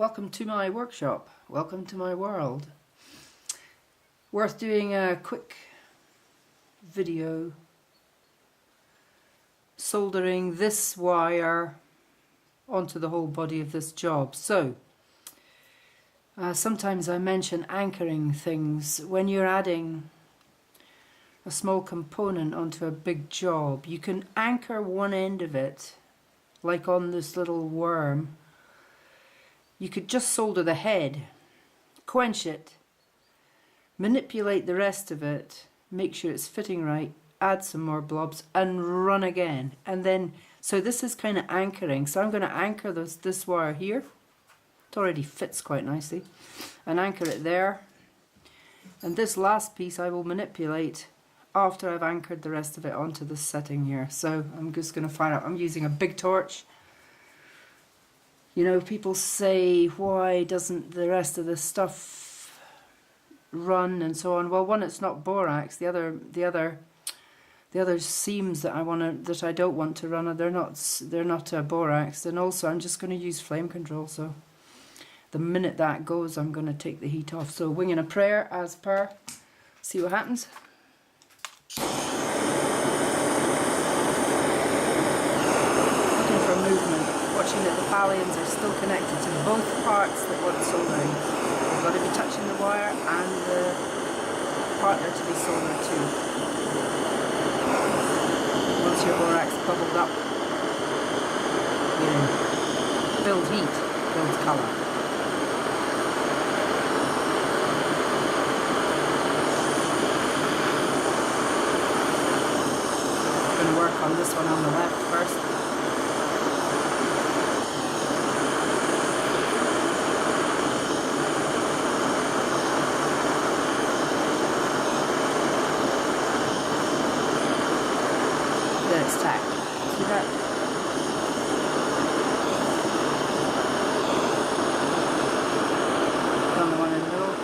Welcome to my workshop. Welcome to my world. Worth doing a quick video soldering this wire onto the whole body of this job. So, sometimes I mention anchoring things. When you're adding a small component onto a big job, you can anchor one end of it, like on this little worm. You could just solder the head, quench it, manipulate the rest of it, make sure it's fitting right, add some more blobs and run again. And then, so this is kind of anchoring. So I'm going to anchor this wire here. It already fits quite nicely. And anchor it there. And this last piece I will manipulate after I've anchored the rest of it onto this setting here. So I'm just going to find out. I'm using a big torch. You know, people say, why doesn't the rest of the stuff run and so on? Well, one, it's not borax. The other seams that I don't want to run, they're not borax. And also, I'm just going to use flame control. So the minute that goes, I'm going to take the heat off. So wing and a prayer, as per. See what happens. Looking for movement. Watching that the pallions are still connected to both parts that want soldering. They've got to be touching the wire and the partner to be soldered too. Once your borax bubbled up, you build heat, build colour. I'm going to work on this one on the left first. It's tacked. See that? On the one in the middle.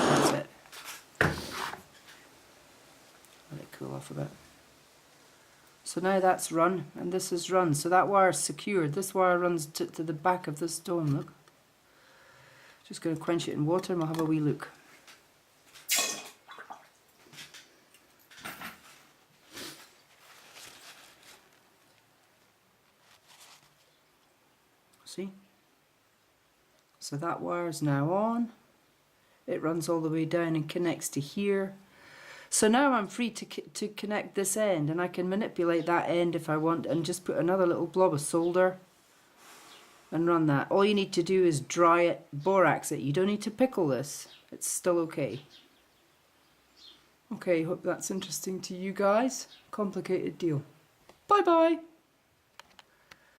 That's it. Let it cool off a bit. So now that's run, and this is run. So that wire is secured. This wire runs to the back of this dome, look. Just going to quench it in water and we'll have a wee look. See? So that wire is now on. It runs all the way down and connects to here. So now I'm free to connect this end, and I can manipulate that end if I want and just put another little blob of solder and run that. All you need to do is dry it, borax it. You don't need to pickle this. It's still okay. Okay, hope that's interesting to you guys. Complicated deal. Bye bye.